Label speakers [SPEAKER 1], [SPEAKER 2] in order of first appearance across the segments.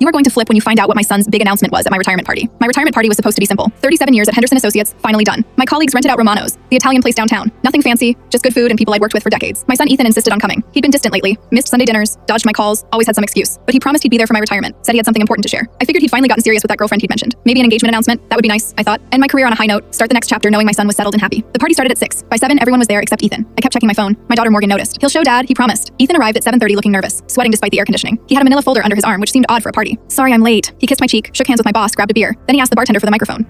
[SPEAKER 1] You are going to flip when you find out what my son's big announcement was at my retirement party. My retirement party was supposed to be simple. 37 years at Henderson Associates, finally done. My colleagues rented out Romano's, the Italian place downtown. Nothing fancy, just good food and people I'd worked with for decades. My son Ethan insisted on coming. He'd been distant lately, missed Sunday dinners, dodged my calls, always had some excuse. But he promised he'd be there for my retirement, said he had something important to share. I figured he'd finally gotten serious with that girlfriend he'd mentioned. Maybe an engagement announcement, that would be nice, I thought. End my career on a high note, start the next chapter knowing my son was settled and happy. The party started at 6. By 7, everyone was there except Ethan. I kept checking my phone. My daughter Morgan noticed. He'll show Dad, he promised. Ethan arrived at 7:30 looking nervous, sweating despite the air conditioning. He had a manila folder under his arm, which seemed odd for a party. Sorry, I'm late. He kissed my cheek, shook hands with my boss, grabbed a beer. Then he asked the bartender for the microphone.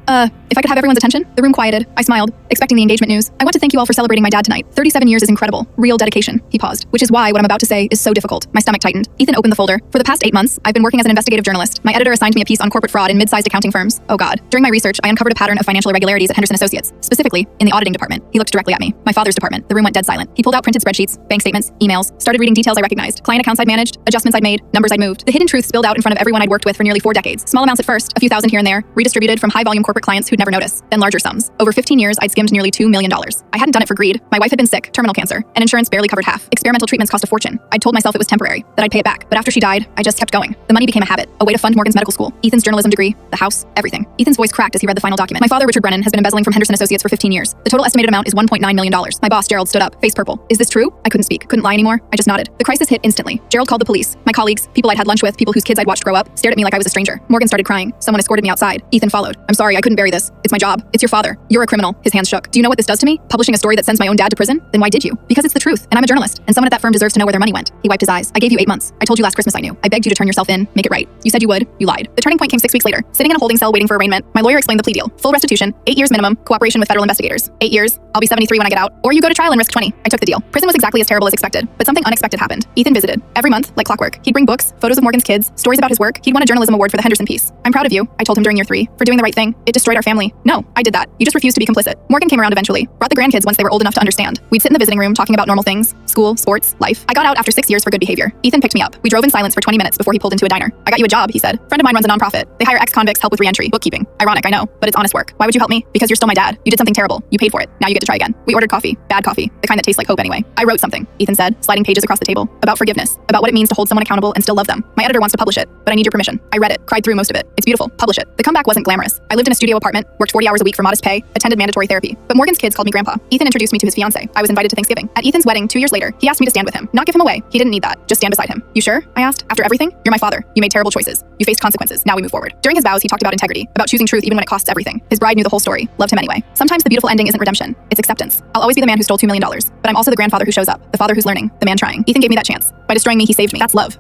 [SPEAKER 1] If I could have everyone's attention? The room quieted. I smiled, expecting the engagement news. I want to thank you all for celebrating my dad tonight. 37 years is incredible. Real dedication. He paused. Which is why what I'm about to say is so difficult. My stomach tightened. Ethan opened the folder. For the past 8 months, I've been working as an investigative journalist. My editor assigned me a piece on corporate fraud in mid-sized accounting firms. Oh God. During my research, I uncovered a pattern of financial irregularities at Henderson Associates, specifically in the auditing department. He looked directly at me. My father's department. The room went dead silent. He pulled out printed spreadsheets, bank statements, emails, started reading details I recognized, client accounts I'd managed, adjustments I'd made, numbers I'd moved. The hidden truth spilled out in front of everyone I'd worked with for nearly 4 decades. Small amounts at first, a few thousand here and there, redistributed from high-volume corporate clients who'd never notice. Then larger sums. Over 15 years, I'd skimmed nearly $2 million. I hadn't done it for greed. My wife had been sick, terminal cancer, and insurance barely covered half. Experimental treatments cost a fortune. I'd told myself it was temporary, that I'd pay it back. But after she died, I just kept going. The money became a habit, a way to fund Morgan's medical school, Ethan's journalism degree, the house, everything. Ethan's voice cracked as he read the final document. My father, Richard Brennan, has been embezzling from Henderson Associates for 15 years. The total estimated amount is $1.9 million. My boss, Gerald, stood up, face purple. Is this true? I couldn't speak, couldn't lie anymore. I just nodded. The crisis hit instantly. Gerald called the police. My colleagues, people I'd had lunch with, people whose kids I'd watched grow up, stared at me like I was a stranger. Morgan started crying. Someone escorted me outside. Ethan followed. I'm sorry, I couldn't bury this. It's my job. It's your father. You're a criminal. His hands shook. Do you know what this does to me? Publishing a story that sends my own dad to prison? Then why did you? Because it's the truth, and I'm a journalist, and someone at that firm deserves to know where their money went. He wiped his eyes. I gave you 8 months. I told you last Christmas I knew. I begged you to turn yourself in, make it right. You said you would. You lied. The turning point came 6 weeks later. Sitting in a holding cell waiting for arraignment, my lawyer explained the plea deal. Full restitution, 8 years minimum, cooperation with federal investigators. 8 years. I'll be 73 when I get out. Or you go to trial and risk 20. I took the deal. Prison was exactly as terrible as expected, but something unexpected happened. Ethan visited. Every month, like clockwork. He'd bring books, photos of Morgan's kids, stories about his work. He'd won a journalism award for the Henderson piece. I'm proud of you, I told him during year 3, for doing the right thing. It destroyed our family. No, I did that. You just refused to be complicit. Morgan came around eventually. Brought the grandkids once they were old enough to understand. We'd sit in the visiting room talking about normal things, school, sports, life. I got out after 6 years for good behavior. Ethan picked me up. We drove in silence for 20 minutes before he pulled into a diner. I got you a job, he said. Friend of mine runs a nonprofit. They hire ex-convicts, help with re-entry, bookkeeping. Ironic, I know, but it's honest work. Why would you help me? Because you're still my dad. You did something terrible. You paid for it. Now you get to try again. We ordered coffee. Bad coffee. The kind that tastes like hope anyway. I wrote something, Ethan said, sliding pages across the table. About forgiveness. About what it means to hold someone accountable and still love them. My editor wants to publish it, but I need your permission. I read it, cried through most of it. It's beautiful. Publish it. The comeback wasn't glamorous. I lived in a studio apartment, worked 40 hours a week for modest pay, attended mandatory therapy. But Morgan's kids called me grandpa. Ethan introduced me to his fiance. I was invited to Thanksgiving. At Ethan's wedding 2 years later, he asked me to stand with him. Not give him away. He didn't need that. Just stand beside him. You sure? I asked. After everything? You're my father. You made terrible choices. You faced consequences. Now we move forward. During his vows, he talked about integrity, about choosing truth even when it costs everything. His bride knew the whole story. Loved him anyway. Sometimes the beautiful ending isn't redemption. It's acceptance. I'll always be the man who stole $2 million, but I'm also the grandfather who shows up, the father who's learning, the man trying. Ethan gave me that chance. By destroying me, he saved me. That's love.